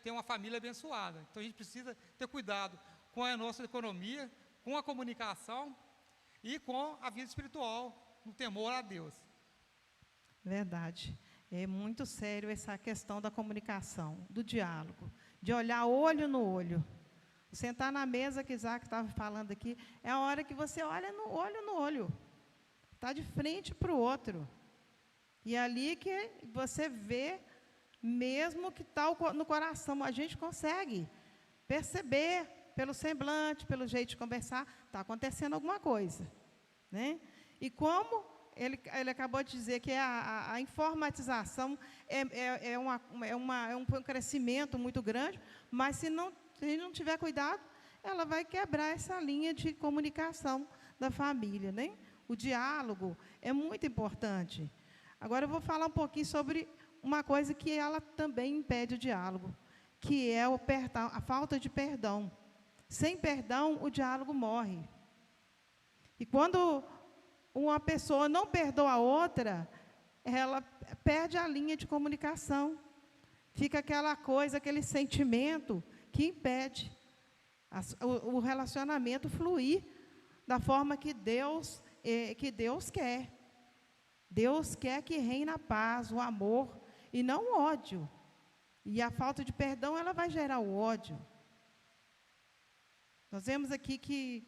ter uma família abençoada. Então, a gente precisa ter cuidado com a nossa economia, com a comunicação e com a vida espiritual, no temor a Deus. Verdade. É muito sério essa questão da comunicação, do diálogo, de olhar olho no olho. Sentar na mesa que Isaac estava falando aqui, é a hora que você olha no olho. Está de frente para o outro. E é ali que você vê mesmo que está no coração. A gente consegue perceber pelo semblante, pelo jeito de conversar, está acontecendo alguma coisa, né? E como ele acabou de dizer que a informatização é um crescimento muito grande, mas se a gente não tiver cuidado, ela vai quebrar essa linha de comunicação da família, né? O diálogo é muito importante. Agora eu vou falar um pouquinho sobre uma coisa que ela também impede o diálogo, que é a falta de perdão. Sem perdão, o diálogo morre. E quando uma pessoa não perdoa a outra, ela perde a linha de comunicação. Fica aquela coisa, aquele sentimento que impede o relacionamento fluir da forma que Deus quer. Deus quer que reine a paz, o amor, e não o ódio. E a falta de perdão, ela vai gerar o ódio. Nós vemos aqui que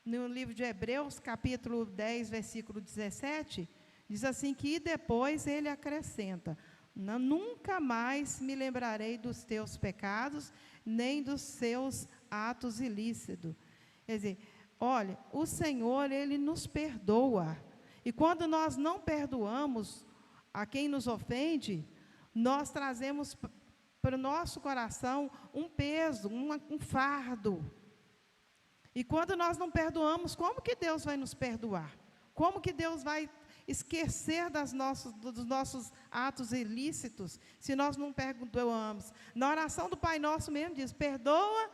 no livro de Hebreus, capítulo 10, versículo 17, diz assim que depois ele acrescenta: nunca mais me lembrarei dos teus pecados, nem dos seus atos ilícitos. Quer dizer, olha, o Senhor, Ele nos perdoa. E quando nós não perdoamos a quem nos ofende, nós trazemos para o nosso coração um peso, um fardo. E quando nós não perdoamos, como que Deus vai nos perdoar? Como que Deus vai esquecer dos nossos atos ilícitos, se nós não perdoamos? Na oração do Pai Nosso mesmo diz: perdoa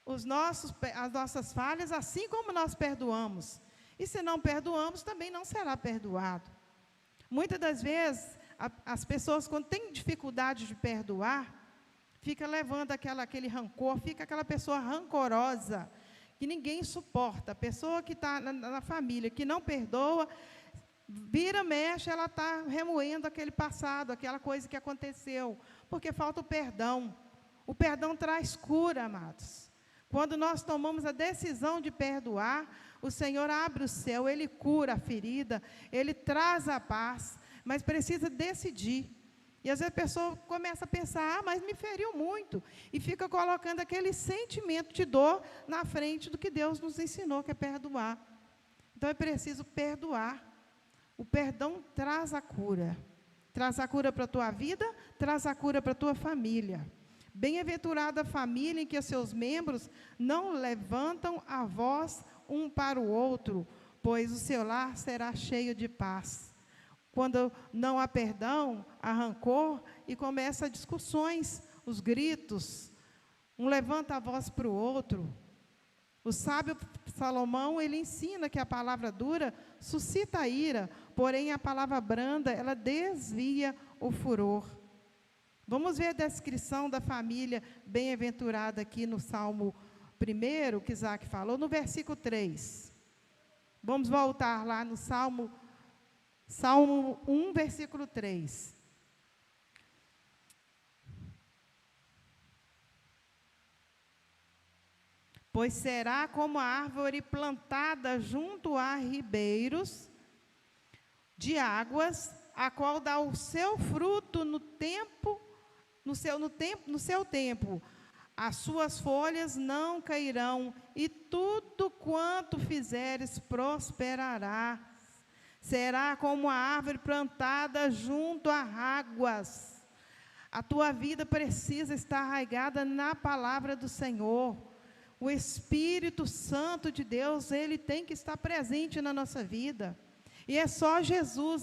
as nossas falhas, assim como nós perdoamos. E se não perdoamos, também não será perdoado. Muitas das vezes, as pessoas, quando têm dificuldade de perdoar, fica levando aquele rancor, fica aquela pessoa rancorosa, que ninguém suporta. A pessoa que está na família, que não perdoa, vira, mexe, ela está remoendo aquele passado, aquela coisa que aconteceu, porque falta o perdão. O perdão traz cura, amados. Quando nós tomamos a decisão de perdoar, o Senhor abre o céu, Ele cura a ferida, Ele traz a paz, mas precisa decidir. E às vezes a pessoa começa a pensar: mas me feriu muito, e fica colocando aquele sentimento de dor na frente do que Deus nos ensinou, que é perdoar. Então é preciso perdoar. O perdão traz a cura para a tua vida, traz a cura para a tua família. Bem-aventurada a família em que os seus membros não levantam a voz um para o outro, pois o seu lar será cheio de paz. Quando não há perdão, há rancor e começam discussões, os gritos, um levanta a voz para o outro. O sábio Salomão, ele ensina que a palavra dura suscita a ira, porém a palavra branda, ela desvia o furor. Vamos ver a descrição da família bem-aventurada aqui no Salmo 1, que Isaac falou, no versículo 3. Vamos voltar lá no Salmo 1, versículo 3. Pois será como a árvore plantada junto a ribeiros de águas, a qual dá o seu fruto no seu tempo. As suas folhas não cairão, e tudo quanto fizeres prosperará. Será como a árvore plantada junto a águas. A tua vida precisa estar arraigada na palavra do Senhor. O Espírito Santo de Deus, ele tem que estar presente na nossa vida. E é só Jesus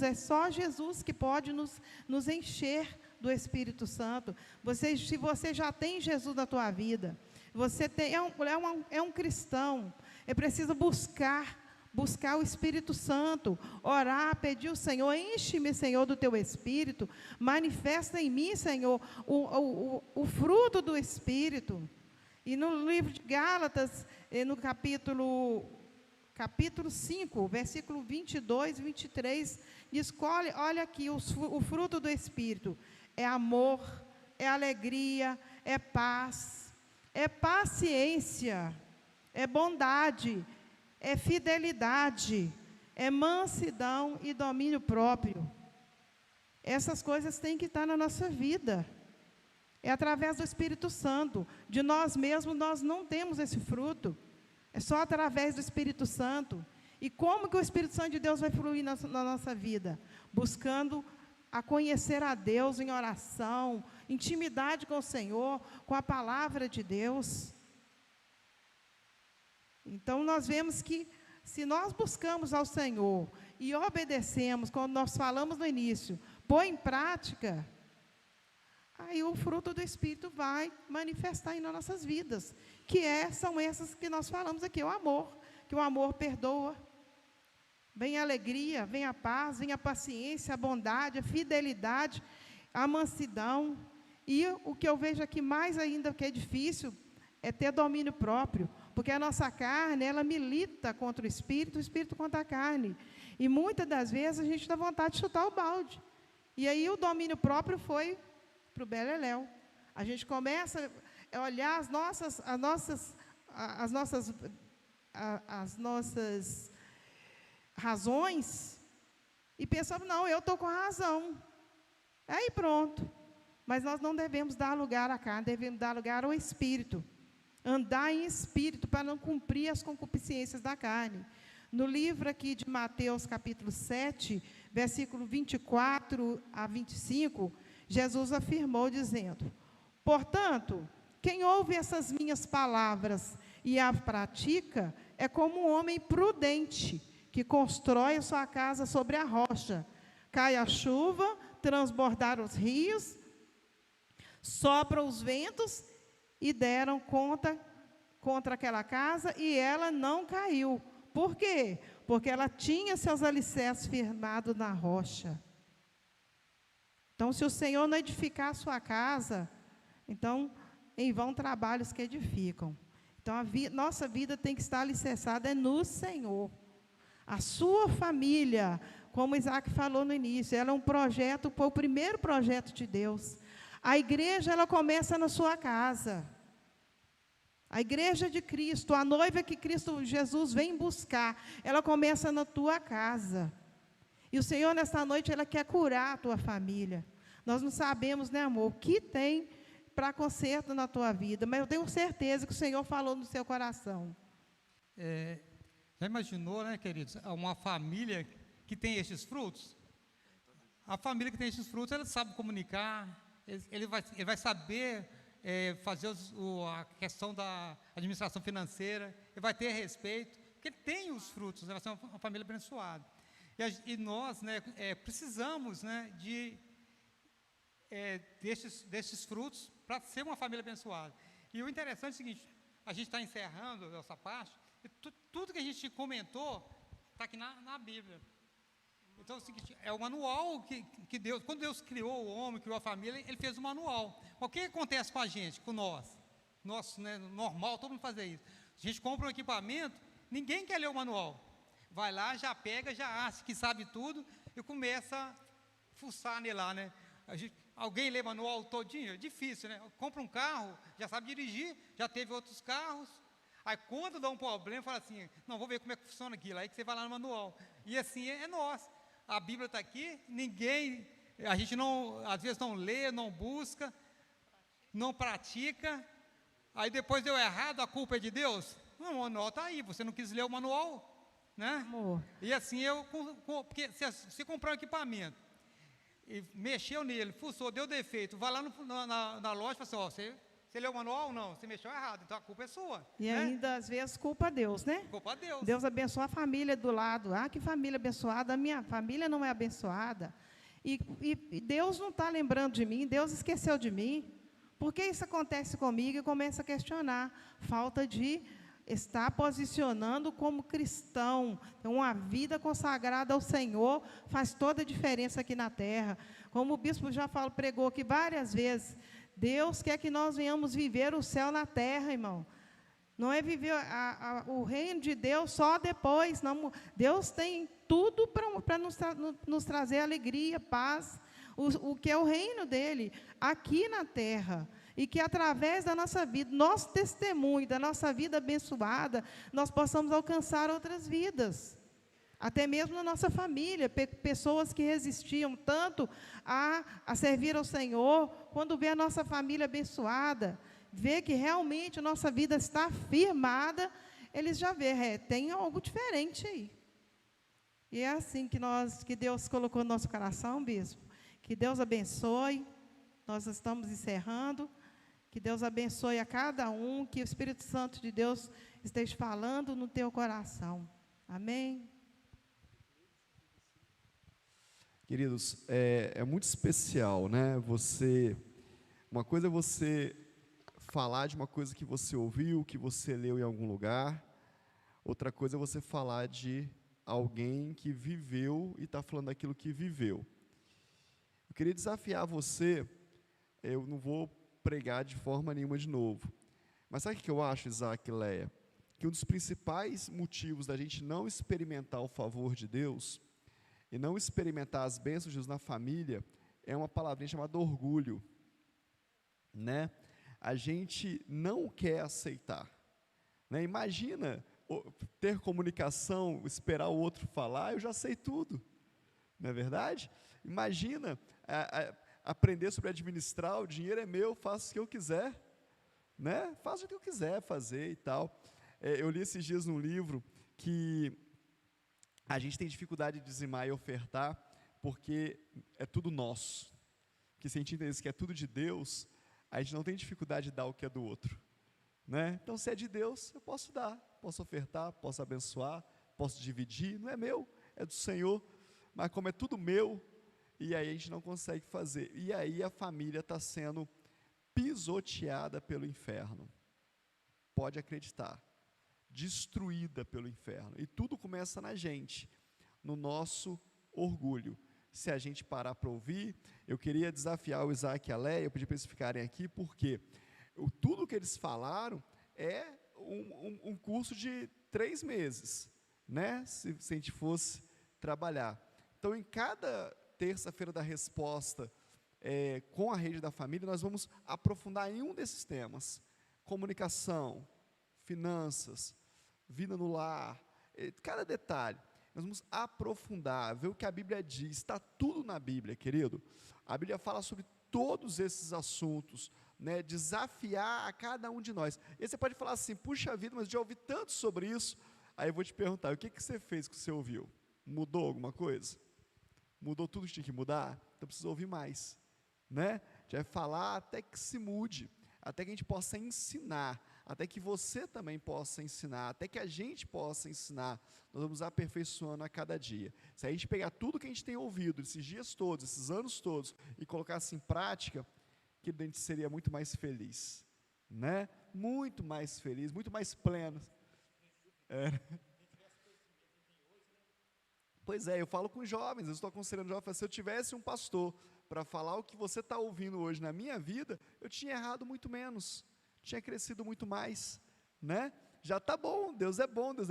que pode nos encher do Espírito Santo. Se você já tem Jesus na tua vida, você é um cristão, é preciso buscar o Espírito Santo, orar, pedir ao Senhor, enche-me, Senhor, do teu Espírito, manifesta em mim, Senhor, o fruto do Espírito. E no livro de Gálatas, no capítulo 5, versículo 22 e 23, diz, olha aqui, o fruto do Espírito é amor, é alegria, é paz, é paciência, é bondade, é fidelidade, é mansidão e domínio próprio. Essas coisas têm que estar na nossa vida. É através do Espírito Santo. De nós mesmos, nós não temos esse fruto. É só através do Espírito Santo. E como que o Espírito Santo de Deus vai fluir na nossa vida? Buscando a conhecer a Deus em oração, intimidade com o Senhor, com a palavra de Deus. Então, nós vemos que, se nós buscamos ao Senhor e obedecemos, como nós falamos no início, põe em prática, aí o fruto do Espírito vai manifestar nas nossas vidas, são essas que nós falamos aqui, o amor, que o amor perdoa, vem a alegria, vem a paz, vem a paciência, a bondade, a fidelidade, a mansidão, e o que eu vejo aqui mais ainda que é difícil, é ter domínio próprio, porque a nossa carne, ela milita contra o Espírito contra a carne, e muitas das vezes a gente dá vontade de chutar o balde, e aí o domínio próprio foi para o beleléu. A gente começa a olhar as nossas razões e pensamos, não, eu estou com a razão. Aí pronto. Mas nós não devemos dar lugar à carne, devemos dar lugar ao Espírito. Andar em Espírito para não cumprir as concupiscências da carne. No livro aqui de Mateus, capítulo 7, versículo 24 a 25, Jesus afirmou dizendo, portanto, quem ouve essas minhas palavras e as pratica, é como um homem prudente, que constrói a sua casa sobre a rocha. Cai a chuva, transbordar os rios, sopram os ventos e deram contra aquela casa e ela não caiu. Por quê? Porque ela tinha seus alicerces firmados na rocha. Então, se o Senhor não edificar a sua casa, então, em vão trabalhos que edificam. Então, nossa vida tem que estar alicerçada no Senhor. A sua família, como Isaac falou no início, ela é um projeto, foi o primeiro projeto de Deus. A igreja, ela começa na sua casa. A igreja de Cristo, a noiva que Cristo Jesus vem buscar, ela começa na tua casa. E o Senhor, nesta noite, Ele quer curar a tua família. Nós não sabemos, né, amor, o que tem para conserto na tua vida, mas eu tenho certeza que o Senhor falou no seu coração. Já imaginou, né, queridos, uma família que tem estes frutos? A família que tem estes frutos, ela sabe comunicar, ele vai saber fazer a questão da administração financeira, ele vai ter respeito, porque ele tem os frutos, vai ser uma família abençoada. E nós, né, precisamos, né, desses frutos para ser uma família abençoada. E o interessante é o seguinte, a gente está encerrando essa parte, e tudo que a gente comentou está aqui na Bíblia. Então é o seguinte, é o manual que Deus, quando Deus criou o homem, criou a família, Ele fez um manual. Mas o que acontece com a gente, com nós? Nosso, né, normal, todo mundo fazer isso. A gente compra um equipamento, ninguém quer ler o manual. Vai lá, já pega, já acha que sabe tudo e começa a fuçar nele lá, né? Alguém lê manual todinho? É difícil, né? Compra um carro, já sabe dirigir, já teve outros carros. Aí quando dá um problema, fala assim, não, vou ver como é que funciona aquilo. Aí que você vai lá no manual. E assim é nós. A Bíblia está aqui, a gente não, às vezes não lê, não busca, não pratica. Aí depois deu errado, a culpa é de Deus? Não, o manual está aí, você não quis ler o manual, né? Amor. E assim, porque se comprar um equipamento, e mexeu nele, fuçou, deu defeito, vai lá na loja e fala assim, ó, você Você leu o manual? Não, você mexeu errado, então a culpa é sua. E né? ainda, às vezes, culpa a Deus, né? Culpa a Deus. Deus abençoa a família do lado. Ah, que família abençoada, a minha família não é abençoada. E Deus não está lembrando de mim, Deus esqueceu de mim. Por que isso acontece comigo? E começa a questionar. Falta de estar posicionando como cristão. Uma vida consagrada ao Senhor faz toda a diferença aqui na terra. Como o bispo já pregou aqui várias vezes, Deus quer que nós venhamos viver o céu na terra, irmão. Não é viver o reino de Deus só depois. Não. Deus tem tudo para nos trazer alegria, paz, o que é o reino dele, aqui na terra. E que através da nossa vida, nosso testemunho, da nossa vida abençoada, nós possamos alcançar outras vidas. Até mesmo na nossa família, pessoas que resistiam tanto a servir ao Senhor, quando vê a nossa família abençoada, vê que realmente a nossa vida está firmada, eles já vê, tem algo diferente aí. E é assim que Deus colocou no nosso coração, bispo. Que Deus abençoe. Nós estamos encerrando. Que Deus abençoe a cada um, que o Espírito Santo de Deus esteja falando no teu coração. Amém? Queridos, é muito especial, né? Uma coisa é você falar de uma coisa que você ouviu, que você leu em algum lugar. Outra coisa é você falar de alguém que viveu e está falando daquilo que viveu. Eu queria desafiar você, eu não vou pregar de forma nenhuma de novo, mas sabe o que eu acho, Isaac e Leia? Que um dos principais motivos da gente não experimentar o favor de Deus e não experimentar as bênçãos de Deus na família é uma palavrinha chamada orgulho, né? A gente não quer aceitar, né? Imagina ter comunicação, esperar o outro falar, eu já sei tudo, não é verdade? Imagina aprender sobre administrar, o dinheiro é meu, faço o que eu quiser, né? Faço o que eu quiser fazer e tal. Eu li esses dias num livro que a gente tem dificuldade de dizimar e ofertar porque é tudo nosso. Porque se a gente entender que é tudo de Deus, a gente não tem dificuldade de dar o que é do outro, né? Então, se é de Deus, eu posso dar, posso ofertar, posso abençoar, posso dividir, não é meu, é do Senhor, mas como é tudo meu, e aí a gente não consegue fazer, e aí a família está sendo pisoteada pelo inferno, pode acreditar, destruída pelo inferno, e tudo começa na gente, no nosso orgulho. Se a gente parar para ouvir, eu queria desafiar o Isaac e a Leia, eu pedi para eles ficarem aqui, porque tudo que eles falaram é um curso de 3 meses, né? Se a gente fosse trabalhar. Então, em cada terça-feira da resposta, com a rede da família, nós vamos aprofundar em um desses temas: comunicação, finanças, vida no lar, cada detalhe. Nós vamos aprofundar, ver o que a Bíblia diz, está tudo na Bíblia, querido. A Bíblia fala sobre todos esses assuntos, né, desafiar a cada um de nós. E você pode falar assim, puxa vida, mas já ouvi tanto sobre isso. Aí eu vou te perguntar, o que você fez que você ouviu? Mudou alguma coisa? Mudou tudo que tinha que mudar? Então precisa ouvir mais, né? Já vai falar até que se mude, até que a gente possa ensinar, até que você também possa ensinar, até que a gente possa ensinar. Nós vamos aperfeiçoando a cada dia. Se a gente pegar tudo que a gente tem ouvido, esses dias todos, esses anos todos, e colocasse em prática, que a gente seria muito mais feliz, né? Muito mais feliz, muito mais pleno. Pois é, eu falo com jovens, eu estou aconselhando jovens, se eu tivesse um pastor para falar o que você está ouvindo hoje na minha vida, eu tinha errado muito menos, tinha crescido muito mais, né? Já está bom, Deus é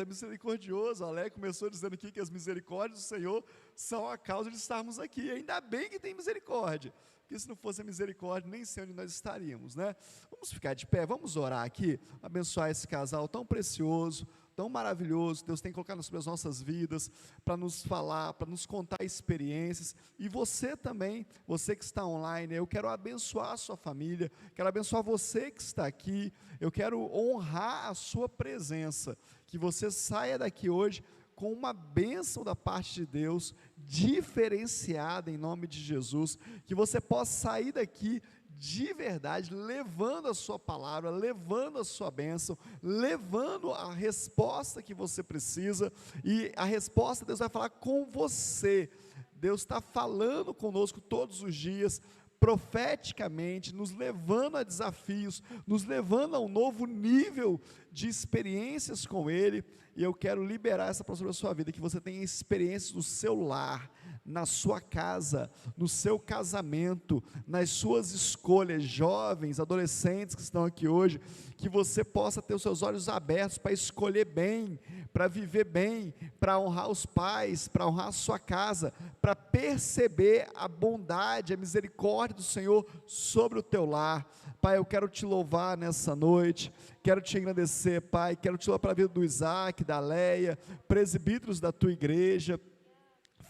misericordioso. A Léa começou dizendo aqui que as misericórdias do Senhor são a causa de estarmos aqui, ainda bem que tem misericórdia, porque se não fosse a misericórdia, nem sei onde nós estaríamos, né? Vamos ficar de pé, vamos orar aqui, abençoar esse casal tão precioso, tão maravilhoso, Deus tem colocado sobre as nossas vidas, para nos falar, para nos contar experiências, e você também, você que está online, eu quero abençoar a sua família, quero abençoar você que está aqui, eu quero honrar a sua presença, que você saia daqui hoje com uma bênção da parte de Deus, diferenciada em nome de Jesus, que você possa sair daqui de verdade, levando a sua palavra, levando a sua bênção, levando a resposta que você precisa, e a resposta Deus vai falar com você. Deus está falando conosco todos os dias, profeticamente, nos levando a desafios, nos levando a um novo nível de experiências com Ele, e eu quero liberar essa palavra sobre a sua vida, que você tenha experiências no seu lar, na sua casa, no seu casamento, nas suas escolhas, jovens, adolescentes que estão aqui hoje, que você possa ter os seus olhos abertos para escolher bem, para viver bem, para honrar os pais, para honrar a sua casa, para perceber a bondade, a misericórdia do Senhor sobre o teu lar. Pai, eu quero te louvar nessa noite, quero te agradecer, Pai, quero te louvar pela vida do Isaac, da Leia, presbíteros da tua igreja,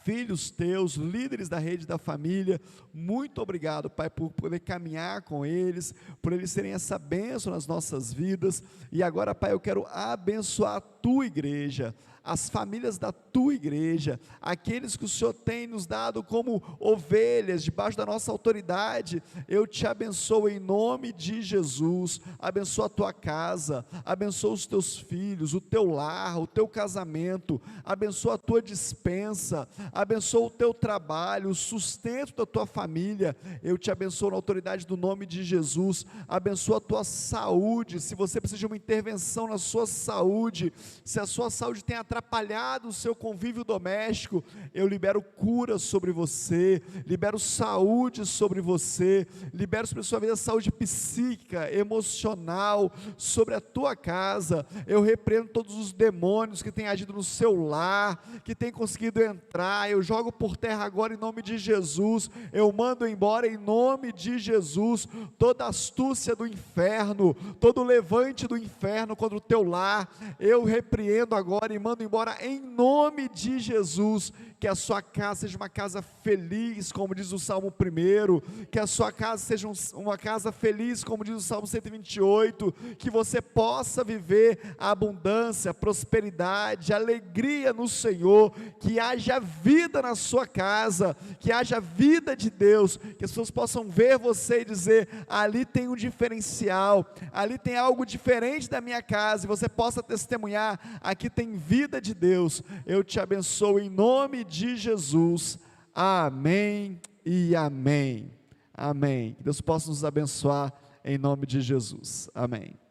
filhos teus, líderes da rede da família, muito obrigado, Pai, por poder caminhar com eles, por eles terem essa bênção nas nossas vidas, e agora, Pai, eu quero abençoar a tua igreja, as famílias da tua igreja, aqueles que o Senhor tem nos dado como ovelhas, debaixo da nossa autoridade, eu te abençoo em nome de Jesus, abençoa a tua casa, abençoa os teus filhos, o teu lar, o teu casamento, abençoa a tua despensa, abençoa o teu trabalho, o sustento da tua família, eu te abençoo na autoridade do nome de Jesus, abençoa a tua saúde, se você precisa de uma intervenção na sua saúde, se a sua saúde tem atrapalhado o seu convívio doméstico, eu libero cura sobre você, libero saúde sobre você, libero sobre a sua vida saúde psíquica, emocional, sobre a tua casa, eu repreendo todos os demônios que têm agido no seu lar, que têm conseguido entrar, eu jogo por terra agora em nome de Jesus, eu mando embora em nome de Jesus, toda astúcia do inferno, todo levante do inferno contra o teu lar, eu repreendo agora e mando embora em nome de Jesus, que a sua casa seja uma casa feliz, como diz o Salmo 1, que a sua casa seja uma casa feliz, como diz o Salmo 128, que você possa viver a abundância, a prosperidade, a alegria no Senhor, que haja vida na sua casa, que haja vida de Deus, que as pessoas possam ver você e dizer, ali tem um diferencial, ali tem algo diferente da minha casa, e você possa testemunhar, aqui tem vida de Deus. Eu te abençoo em nome de Jesus, amém e amém, amém, que Deus possa nos abençoar em nome de Jesus, amém.